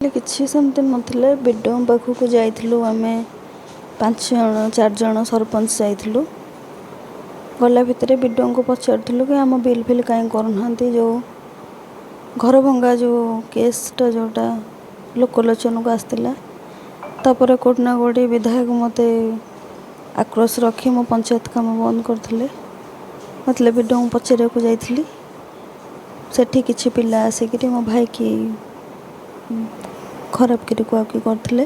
କିଛି ସେମିତି ନଥିଲେ ବିଡିଓ ପାଖକୁ ଯାଇଥିଲୁ ଆମେ 5 ଜଣ 4 ଜଣ ସରପଞ୍ଚ ଯାଇଥିଲୁ। ଗଲା ଭିତରେ ବିଡିଓଙ୍କୁ ପଚାରୁଥିଲୁ କି ଆମ ବିଲ୍ ଫିଲ୍ କାହିଁ କରୁନାହାନ୍ତି, ଯେଉଁ ଘର ଭଙ୍ଗା ଯେଉଁ କେସ୍ଟା ଯେଉଁଟା ଲୋକଲୋଚନକୁ ଆସିଥିଲା, ତାପରେ କେଉଁଠି ନା କେଉଁଠି ବିଧାୟକ ମୋତେ ଆକ୍ରୋଶ ରଖି ମୋ ପଞ୍ଚାୟତ କାମ ବନ୍ଦ କରିଥିଲେ। ମତଲବ ବିଡିଓଙ୍କୁ ପଚାରିବାକୁ ଯାଇଥିଲି, ସେଠି କିଛି ପିଲା ଆସିକିରି ମୋ ଭାଇକି ଖରାପ କରି କୁଆକି କରିଥିଲେ।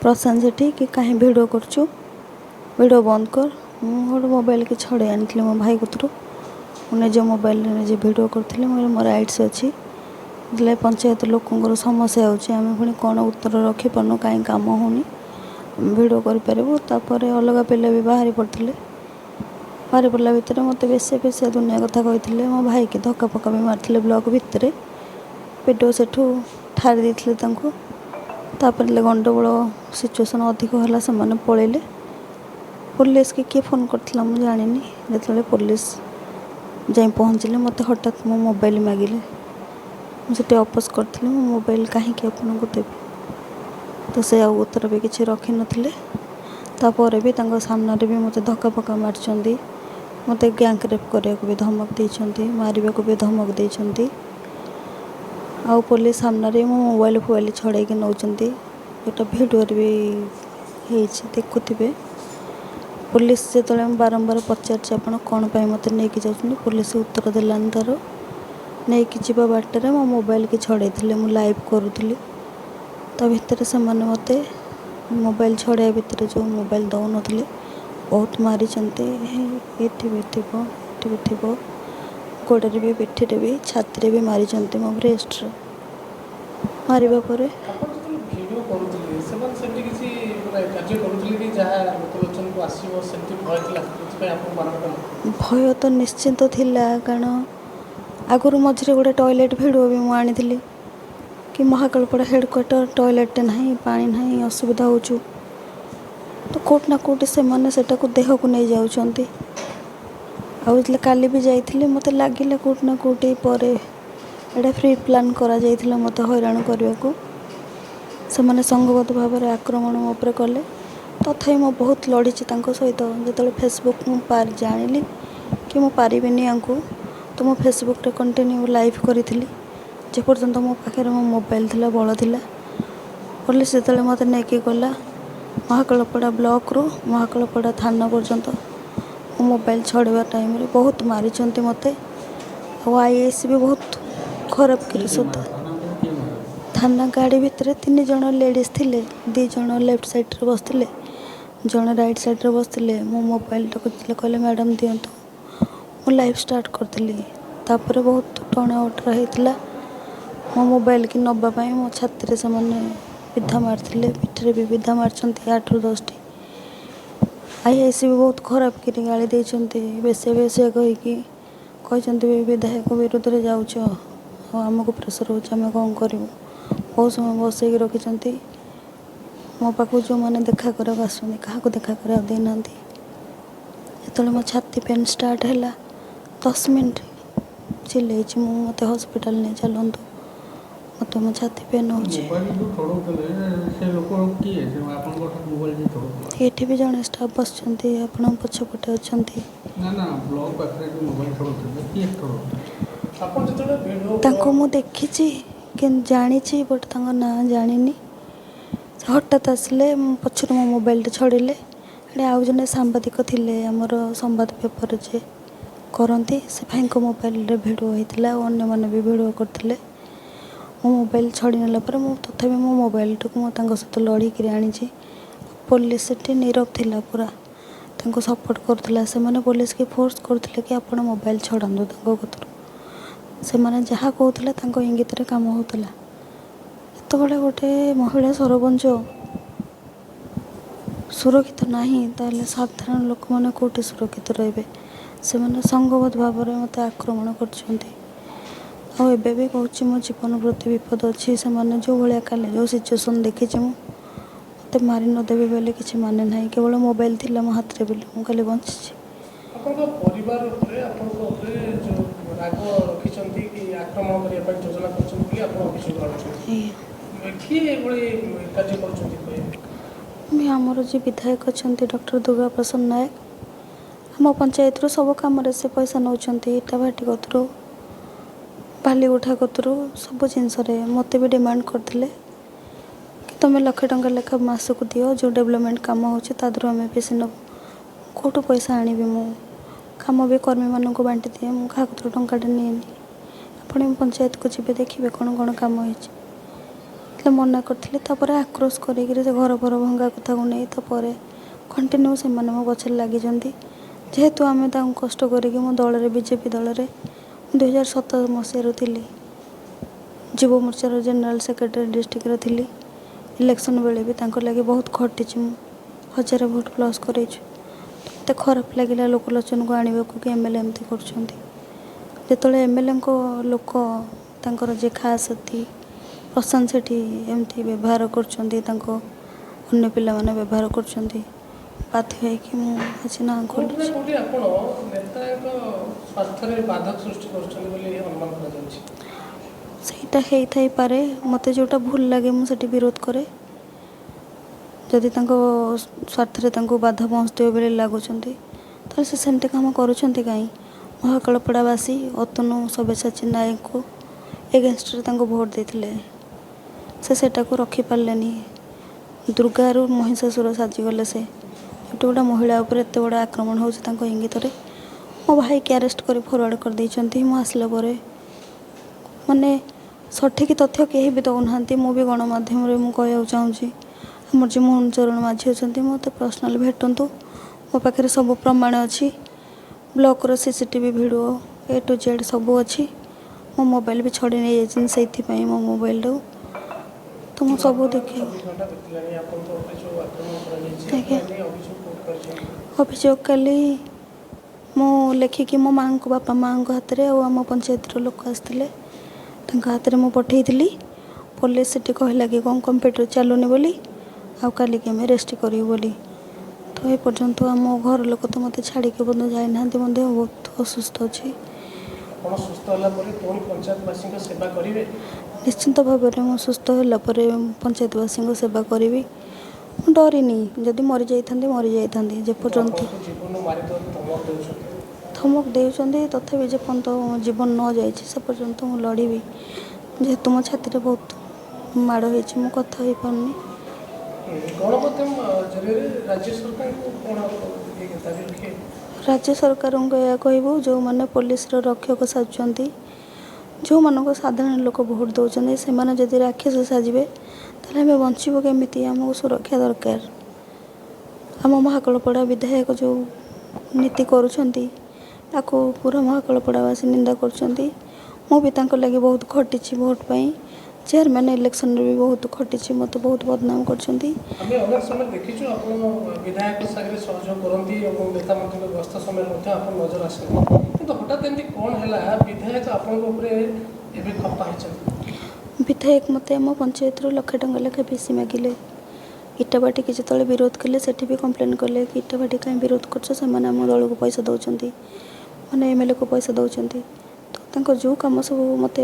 ପ୍ରଶାନ୍ତ ସେଠି କି କାହିଁ ଭିଡ଼ିଓ କରୁଛୁ, ଭିଡ଼ିଓ ବନ୍ଦ କର। ମୁଁ ଗୋଟେ ମୋବାଇଲକି ଛଡ଼େଇ ଆଣିଥିଲି ମୋ ଭାଇ କତିରୁ। ମୁଁ ନିଜ ମୋବାଇଲରେ ନିଜେ ଭିଡ଼ିଓ କରିଥିଲି। ମୋ ରାଇଟ୍ସ ଅଛି, ହେଲେ ପଞ୍ଚାୟତ ଲୋକଙ୍କର ସମସ୍ୟା ହେଉଛି, ଆମେ ପୁଣି କ'ଣ ଉତ୍ତର ରଖିପାରୁନୁ, କାହିଁ କାମ ହେଉନି, ଆମେ ଭିଡ଼ିଓ କରିପାରିବୁ। ତାପରେ ଅଲଗା ପିଲା ବି ବାହାରି ପଡ଼ିଥିଲେ। ବାହାରି ପଡ଼ିଲା ଭିତରେ ମୋତେ ବେଶୀ ଦୁନିଆ କଥା କହିଥିଲେ। ମୋ ଭାଇକି ଧକ୍କା ଫକ୍କା ବି ମାରିଥିଲେ ବ୍ଲକ ଭିତରେ। ଭିଡ଼ିଓ ସେଠୁ ଠାରି ଦେଇଥିଲେ ତାଙ୍କୁ। ତାପରେ ଗଣ୍ଡଗୋଳ ସିଚୁଏସନ୍ ଅଧିକ ହେଲା, ସେମାନେ ପଳେଇଲେ। ପୋଲିସ କି କିଏ ଫୋନ୍ କରିଥିଲା ମୁଁ ଜାଣିନି। ଯେତେବେଳେ ପୋଲିସ ଯାଇ ପହଞ୍ଚିଲେ ମୋତେ ହଠାତ୍ ମୋ ମୋବାଇଲ ମାଗିଲେ। ମୁଁ ସେଠି ଅପୋଜ କରିଥିଲି, ମୋ ମୋବାଇଲ କାହିଁକି ଆପଣଙ୍କୁ ଦେବି। ତ ସେ ଆଉ ଉତ୍ତର ବି କିଛି ରଖିନଥିଲେ। ତାପରେ ବି ତାଙ୍କ ସାମ୍ନାରେ ବି ମୋତେ ଧକ୍କା ଫକ୍କା ମାରିଛନ୍ତି। ମୋତେ ଗ୍ୟାଙ୍ଗ ରେପ୍ କରିବାକୁ ବି ଧମକ ଦେଇଛନ୍ତି, ମାରିବାକୁ ବି ଧମକ ଦେଇଛନ୍ତି। ଆଉ ପୋଲିସ ସାମ୍ନାରେ ମୋ ମୋବାଇଲ ଫୋବାଇଲ ଛଡ଼େଇକି ନେଉଛନ୍ତି, ଯେଉଁଟା ଭିଡ଼ିଓରେ ବି ହେଇଛି, ଦେଖୁଥିବେ। ପୋଲିସ ଯେତେବେଳେ ମୁଁ ବାରମ୍ବାର ପଚାରିଛି ଆପଣ କ'ଣ ପାଇଁ ମୋତେ ନେଇକି ଯାଉଛନ୍ତି, ପୋଲିସ ଉତ୍ତର ଦେଲାନି। ତାର ନେଇକି ଯିବା ବାଟରେ ମୋ ମୋବାଇଲକି ଛଡ଼େଇଥିଲେ। ମୁଁ ଲାଇଭ୍ କରୁଥିଲି, ତା ଭିତରେ ସେମାନେ ମୋତେ ମୋବାଇଲ ଛଡ଼େଇବା ଭିତରେ ଯେଉଁ ମୋବାଇଲ ଦେଉନଥିଲେ ବହୁତ ମାରିଛନ୍ତି। ଏଠି ବି ଥିବ, ଏଠି ବି ଥିବ, ଗୋଡ଼ରେ ବି, ପିଠିରେ ବି, ଛାତିରେ ବି ମାରିଛନ୍ତି, ମୋ ବ୍ରେଷ୍ଟରେ। ମାରିବା ପରେ ଭିଡ଼ିଓ କରୁଥିଲେ ସେମାନେ ସେମିତି କିଛି କାର୍ଯ୍ୟ କରୁଥିଲେ କି ଯାହା ଲୋକଲୋଚନକୁ ଆସିବ, ସେମିତି ଭୟ ଥିଲା, ସେଥିପାଇଁ ଆପଣ ବାରଣ କଲେ? ଭୟ ତ ନିଶ୍ଚିନ୍ତ ଥିଲା, କାରଣ ଆଗରୁ ମଝିରେ ଗୋଟେ ଟଏଲେଟ୍ ଭିଡ଼ିଓ ବି ମୁଁ ଆଣିଥିଲି କି ମହାକାଳପଡ଼ା ହେଡ଼କ୍ୱାର୍ଟର ଟଏଲେଟ୍ଟେ ନାହିଁ, ପାଣି ନାହିଁ, ଅସୁବିଧା ହେଉଛୁ। ତ କେଉଁଠି ନା କେଉଁଠି ସେମାନେ ସେଟାକୁ ଦେହକୁ ନେଇଯାଉଛନ୍ତି। ଆଉ ଯେତେବେଳେ କାଲି ବି ଯାଇଥିଲି, ମୋତେ ଲାଗିଲା କେଉଁଠି ନା କେଉଁଠି ପରେ ଏଇଟା ପ୍ରି ପ୍ଲାନ୍ କରାଯାଇଥିଲା ମୋତେ ହଇରାଣ କରିବାକୁ। ସେମାନେ ସଂଘବଦ୍ଧ ଭାବରେ ଆକ୍ରମଣ ମୋ ଉପରେ କଲେ। ତଥାପି ମୁଁ ବହୁତ ଲଢ଼ିଛି ତାଙ୍କ ସହିତ। ଯେତେବେଳେ ଫେସବୁକ୍ ମୁଁ ଜାଣିଲି କି ମୁଁ ପାରିବିନି ୟାଙ୍କୁ, ତ ମୁଁ ଫେସବୁକ୍ରେ କଣ୍ଟିନ୍ୟୁ ଲାଇଭ୍ କରିଥିଲି। ଯେପର୍ଯ୍ୟନ୍ତ ମୋ ପାଖରେ ମୋ ମୋବାଇଲ ଥିଲା, ବଳ ଥିଲା। ପୋଲିସ ଯେତେବେଳେ ମୋତେ ନେଇକି ଗଲା ମହାକାଳପଡ଼ା ବ୍ଲକରୁ ମହାକାଳପଡ଼ା ଥାନା ପର୍ଯ୍ୟନ୍ତ, ମୋ ମୋବାଇଲ ଛଡ଼େଇବା ଟାଇମ୍ରେ ବହୁତ ମାରିଛନ୍ତି ମୋତେ। ଆଉ ଆଇଆଇସି ବି ବହୁତ ଖରାପ କରି ସୁଦ୍ଧା। ଥାନା ଗାଡ଼ି ଭିତରେ 3 ଜଣ ଲେଡ଼ିଜ୍ ଥିଲେ, 2 ଜଣ ଲେଫ୍ଟ ସାଇଡ଼୍ରେ ବସିଥିଲେ, ଜଣେ ରାଇଟ୍ ସାଇଡ଼୍ରେ ବସିଥିଲେ। ମୋ ମୋବାଇଲଟାକୁ ଯେତେବେଳେ କହିଲେ ମ୍ୟାଡ଼ାମ୍ ଦିଅନ୍ତୁ, ମୁଁ ଲାଇଭ୍ ଷ୍ଟାର୍ଟ କରିଥିଲି। ତାପରେ ବହୁତ ଟଣା ଓଟରା ହେଇଥିଲା। ମୋ ମୋବାଇଲକି ନେବା ପାଇଁ ମୋ ଛାତିରେ ସେମାନେ ବିଧା ମାରିଥିଲେ, ପିଠିରେ ବି ବିଧା ମାରିଛନ୍ତି 8ରୁ 10ଟି। ଆଇଆଇସି ବି ବହୁତ ଖରାପ କରି ଗାଳି ଦେଇଛନ୍ତି, ବେଶିଆ କହିକି କହିଛନ୍ତି ବିଧାୟକ ବିରୁଦ୍ଧରେ ଯାଉଛ, ଆଉ ଆମକୁ ପ୍ରେସର୍ ହେଉଛି, ଆମେ କ'ଣ କରିବୁ। ବହୁତ ସମୟ ବସେଇକି ରଖିଛନ୍ତି। ମୋ ପାଖକୁ ଯେଉଁମାନେ ଦେଖା କରିବାକୁ ଆସୁଛନ୍ତି, କାହାକୁ ଦେଖା କରିବାକୁ ଦେଇନାହାନ୍ତି। ଯେତେବେଳେ ମୋ ଛାତି ପେନ୍ ଷ୍ଟାର୍ଟ ହେଲା, 10 ମିନିଟ୍ ଚିଲେଇଛି ମୁଁ, ମୋତେ ହସ୍ପିଟାଲ ନେଇ ଚାଲନ୍ତୁ, ମୋତେ ମୋ ଛାତି ପେନ୍ ହେଉଛି। ଏଠି ବି ଜଣେ ଷ୍ଟାଫ୍ ବସିଛନ୍ତି, ଆପଣଙ୍କ ପଛପଟେ ଅଛନ୍ତି। ତାଙ୍କୁ ମୁଁ ଦେଖିଛି କିନ୍ତୁ ଜାଣିଛି, ବଟ୍ ତାଙ୍କ ନାଁ ଜାଣିନି। ସେ ହଠାତ୍ ଆସିଲେ, ମୋ ପଛରୁ ମୋ ମୋବାଇଲଟା ଛଡ଼େଇଲେ। ଏଠି ଆଉ ଜଣେ ସାମ୍ବାଦିକ ଥିଲେ, ଆମର ସମ୍ବାଦ ପେପର ଯେ କରନ୍ତି, ସେ ଭାଇଙ୍କ ମୋବାଇଲରେ ଭିଡ଼ିଓ ହେଇଥିଲା, ଆଉ ଅନ୍ୟମାନେ ବି ଭିଡ଼ିଓ କରିଥିଲେ। ମୋ ମୋବାଇଲ ଛଡ଼େଇ ନେଲା ପରେ ମୁଁ ତଥାପି ମୋ ମୋବାଇଲଟାକୁ ମୁଁ ତାଙ୍କ ସହିତ ଲଢ଼ିକିରି ଆଣିଛି। ପୋଲିସ ସେଠି ନୀରବ ଥିଲା, ପୁରା ତାଙ୍କୁ ସପୋର୍ଟ କରୁଥିଲା। ସେମାନେ ପୋଲିସକି ଫୋର୍ସ କରୁଥିଲେ କି ଆପଣ ମୋବାଇଲ ଛଡ଼ାନ୍ତୁ ତାଙ୍କ କତିରୁ। ସେମାନେ ଯାହା କହୁଥିଲେ ତାଙ୍କ ଇଙ୍ଗିତରେ କାମ ହେଉଥିଲା। ଯେତେବେଳେ ଗୋଟେ ମହିଳା ସରପଞ୍ଚ ସୁରକ୍ଷିତ ନାହିଁ, ତାହେଲେ ସାଧାରଣ ଲୋକମାନେ କେଉଁଠି ସୁରକ୍ଷିତ ରହିବେ। ସେମାନେ ସଂଘବଦ୍ଧ ଭାବରେ ମୋତେ ଆକ୍ରମଣ କରିଛନ୍ତି। ଆଉ ଏବେ ବି କହୁଛି ମୋ ଜୀବନ ପ୍ରତି ବିପଦ ଅଛି। ସେମାନେ ଯେଉଁ ଭଳିଆ କାଲି ଯେଉଁ ସିଚୁଏସନ୍ ଦେଖିଛି ମୁଁ, ମୋତେ ମାରି ନ ଦେବେ ବୋଲି କିଛି ମାନେ ନାହିଁ। କେବଳ ମୋବାଇଲ ଥିଲା ମୋ ହାତରେ ବୋଲି ମୁଁ କାଲି ବଞ୍ଚିଛି। ଆପଣଙ୍କ ପରିବାର ଉପରେ, ଆପଣଙ୍କ ଉପରେ ଯେଉଁ ରାଗ ରଖିଛନ୍ତି କି ଆକ୍ରମଣ କରିବା ପାଇଁ ଯୋଜନା କରିଛନ୍ତି ବୋଲି ଆପଣ ଅଭିଯୋଗ କରୁଛନ୍ତି, କିଏ ଏଭଳି କାର୍ଯ୍ୟ କରୁଛନ୍ତି କହିବେ? ଆମର ଯିଏ ବିଧାୟକ ଅଛନ୍ତି ଡକ୍ଟର ଦୁର୍ଗା ପ୍ରସାଦ ନାୟକ, ଆମ ପଞ୍ଚାୟତରୁ ସବୁ କାମରେ ସେ ପଇସା ନେଉଛନ୍ତି। ଇଟା ଭାଟି କତରୁ ବାଲି ଉଠା କତରୁ ସବୁ ଜିନିଷରେ ମୋତେ ବି ଡିମାଣ୍ଡ କରିଥିଲେ କି ତୁମେ £1,00,000 ଲେଖା ମାସକୁ ଦିଅ, ଯେଉଁ ଡେଭଲପମେଣ୍ଟ କାମ ହେଉଛି ତା ଦେହରୁ ଆମେ ବେଶୀ ନେବୁ। କେଉଁଠୁ ପଇସା ଆଣିବି? ମୁଁ କାମ ବି କର୍ମୀମାନଙ୍କୁ ବାଣ୍ଟି ଦିଏ, ମୁଁ କାହା କତରୁ ଟଙ୍କାଟେ ନିଏନି। ଆପଣ ପଞ୍ଚାୟତକୁ ଯିବେ ଦେଖିବେ କ'ଣ କ'ଣ କାମ ହେଇଛି। ହେଲେ ମନା କରିଥିଲି। ତାପରେ ଆକ୍ରୋଶ କରିକିରି ସେ ଘର ଭଙ୍ଗା କଥାକୁ ନେଇ ତାପରେ କଣ୍ଟିନ୍ୟୁ ସେମାନେ ମୋ ପଛରେ ଲାଗିଛନ୍ତି। ଯେହେତୁ ଆମେ ତାଙ୍କୁ କଷ୍ଟ କରିକି ମୋ ଦଳରେ ବିଜେପି ଦଳରେ 2017 ମସିହାରୁ ଥିଲି, ଯୁବ ମୋର୍ଚ୍ଚାର ଜେନେରାଲ ସେକ୍ରେଟାରୀ ଡିଷ୍ଟ୍ରିକ୍ଟର ଥିଲି। ଇଲେକ୍ସନ୍ ବେଳେ ବି ତାଙ୍କ ଲାଗି ବହୁତ ଖଟିଛି ମୁଁ, 1000 ଭୋଟ୍ ପ୍ଲସ୍ କରେଇଛୁ। ମୋତେ ଖରାପ ଲାଗିଲା ଲୋକଲୋଚନକୁ ଆଣିବାକୁ କି MLA ଏମିତି କରୁଛନ୍ତି। ଯେତେବେଳେ MLAଙ୍କ ଲୋକ ତାଙ୍କର ଯେ ଖାସ୍ ଅତି ପ୍ରଶାନ୍ତ ସେଠି ଏମିତି ବ୍ୟବହାର କରୁଛନ୍ତି, ତାଙ୍କ ଅନ୍ୟ ପିଲାମାନେ ବ୍ୟବହାର କରୁଛନ୍ତି, ବାଧ୍ୟ ହେଇକି ମୁଁ ଆଜି ନାଁ ଖୋଲୁଛି। କୋଉଠି ଆପଣ ନେତାଙ୍କ ସ୍ୱାର୍ଥରେ ବାଧା ସୃଷ୍ଟି କରୁଛନ୍ତି ବୋଲି ଅନୁମାନ କରାଯାଉଛି? ସେଇଟା ହେଇଥାଇପାରେ। ମୋତେ ଯେଉଁଟା ଭୁଲ ଲାଗେ ମୁଁ ସେଠି ବିରୋଧ କରେ। ଯଦି ତାଙ୍କ ସ୍ୱାର୍ଥରେ ତାଙ୍କୁ ବାଧା ପହଞ୍ଚୁଥିବ ବୋଲି ଲାଗୁଛନ୍ତି ତାହେଲେ ସେ ସେମିତି କାମ କରୁଛନ୍ତି କାହିଁ? ମହାକାଳପଡ଼ାବାସୀ ଅତନୁ ସବ୍ୟସାଚୀ ନାୟକଙ୍କୁ ଏଗେନଷ୍ଟରେ ତାଙ୍କୁ ଭୋଟ୍ ଦେଇଥିଲେ, ସେ ସେଟାକୁ ରଖିପାରିଲେନି। ଦୁର୍ଗାରୁ ମହିଷାସୁର ସାଜିଗଲେ। ସେ ଗୋଟେ ଗୋଟେ ମହିଳା ଉପରେ ଏତେ ବଡ଼ ଆକ୍ରମଣ ହେଉଛି ତାଙ୍କ ଇଙ୍ଗିତରେ। ମୋ ଭାଇକି ଆରେଷ୍ଟ କରି ଫରୱାର୍ଡ଼ କରିଦେଇଛନ୍ତି। ମୁଁ ଆସିଲା ପରେ ମାନେ ସଠିକ୍ ତଥ୍ୟ କେହି ବି ଦେଉନାହାନ୍ତି। ମୁଁ ବି ଗଣମାଧ୍ୟମରେ ମୁଁ କହିବାକୁ ଚାହୁଁଛି, ଆମର ଯେ ମୋହନ ଚରଣ ମାଝୀ ଅଛନ୍ତି, ମୋତେ ପର୍ସନାଲି ଭେଟନ୍ତୁ। ମୋ ପାଖରେ ସବୁ ପ୍ରମାଣ ଅଛି। ବ୍ଲକର CCTV video A to Z ସବୁ ଅଛି। ମୋ ମୋବାଇଲ୍ ବି ଛଡ଼େଇ ନେଇଯାଇଛନ୍ତି, ସେଇଥିପାଇଁ ମୋ ମୋବାଇଲଟାକୁ ତ ମୁଁ ସବୁ ଦେଖେ। ଆଜ୍ଞା, ଅଭିଯୋଗ କାଲି ମୁଁ ଲେଖିକି ମୋ ବାପା ମାଆଙ୍କ ହାତରେ ଆଉ ଆମ ପଞ୍ଚାୟତର ଲୋକ ଆସିଥିଲେ ତାଙ୍କ ହାତରେ ମୁଁ ପଠାଇଥିଲି। ପୋଲିସ ସେଠି କହିଲା କି କ'ଣ କମ୍ପ୍ୟୁଟର ଚାଲୁନି ବୋଲି, ଆଉ କାଲିକି ଆମେ ରେଷ୍ଟ କରିବୁ ବୋଲି। ତ ଏପର୍ଯ୍ୟନ୍ତ ଆମ ଘର ଲୋକ ତ ମୋତେ ଛାଡ଼ିକି ମଧ୍ୟ ଯାଇନାହାନ୍ତି। ମୋ ଦେହ ବହୁତ ଅସୁସ୍ଥ ଅଛି। ଆପଣ ସୁସ୍ଥ ହେଲା ପରେ ପୁଣି ପଞ୍ଚାୟତବାସୀଙ୍କ ସେବା କରିବେ? ନିଶ୍ଚିନ୍ତ ଭାବରେ ମୁଁ ସୁସ୍ଥ ହେଲା ପରେ ପଞ୍ଚାୟତବାସୀଙ୍କ ସେବା କରିବି। ମୁଁ ଡରିନି। ଯଦି ମରିଯାଇଥାନ୍ତି ଯେପର୍ଯ୍ୟନ୍ତ ଧମକ ଦେଉଛନ୍ତି, ତଥାପି ଯେପର୍ଯ୍ୟନ୍ତ ଜୀବନ ନ ଯାଇଛି ସେ ପର୍ଯ୍ୟନ୍ତ ମୁଁ ଲଢ଼ିବି। ଯେହେତୁ ମୋ ଛାତିରେ ବହୁତ ମାଡ଼ ହେଇଛି, ମୁଁ କଥା ହେଇପାରୁନି। ରାଜ୍ୟ ସରକାରଙ୍କୁ ଏହା କହିବୁ, ଯେଉଁମାନେ ପୋଲିସର ରକ୍ଷକ ସାଜୁଛନ୍ତି, ଯେଉଁମାନଙ୍କୁ ସାଧାରଣ ଲୋକ ଭୋଟ୍ ଦେଉଛନ୍ତି, ସେମାନେ ଯଦି ରାକ୍ଷସ ସାଜିବେ ତାହେଲେ ଆମେ ବଞ୍ଚିବୁ କେମିତି? ଆମକୁ ସୁରକ୍ଷା ଦରକାର। ଆମ ମହାକାଳପଡ଼ା ବିଧାୟକ ଯେଉଁ ନୀତି କରୁଛନ୍ତି ତାକୁ ପୁରା ମହାକାଳପଡ଼ାବାସୀ ନିନ୍ଦା କରୁଛନ୍ତି। ମୁଁ ବି ତାଙ୍କ ଲାଗି ବହୁତ ଖଟିଛି ଭୋଟ୍ ପାଇଁ। ଚେୟାରମ୍ୟାନ୍ ଇଲେକ୍ସନରେ ବି ବହୁତ ଖଟିଛି, ମୋତେ ବହୁତ ବଦନାମ କରିଛନ୍ତି। ଆମେ ଅନେକ ସମୟ ଦେଖିଛୁ ଆପଣ ବିଧାୟକ ସାଙ୍ଗରେ ସହଯୋଗ କରନ୍ତି ଏବଂ ନେତା ମନ୍ତ୍ରୀଙ୍କ ଗସ୍ତ ସମୟରେ ମଧ୍ୟ ଆପଣ ନଜର ଆସନ୍ତି, କିନ୍ତୁ ହଠାତ୍ ଏମିତି କ'ଣ ହେଲା ବିଧାୟକ ଆପଣଙ୍କ ଉପରେ ଏବେ ଖପା ହେଇଛନ୍ତି? ବିଧାୟକ ମୋତେ ଆମ ପଞ୍ଚାୟତରୁ £1,00,000 ଲେଖା ବେଶୀ ମାଗିଲେ। ଇଟାଭାଟିକି ଯେତେବେଳେ ବିରୋଧ କଲେ ସେଠି ବି କମ୍ପ୍ଲେନ୍ କଲେ କି ଇଟାଭାଟି କାହିଁ ବିରୋଧ କରୁଛ, ସେମାନେ ଆମ ଦଳକୁ ପଇସା ଦେଉଛନ୍ତି, ମାନେ MLAକୁ ପଇସା ଦେଉଛନ୍ତି। ତ ତାଙ୍କ ଯେଉଁ କାମ ସବୁ ମୋତେ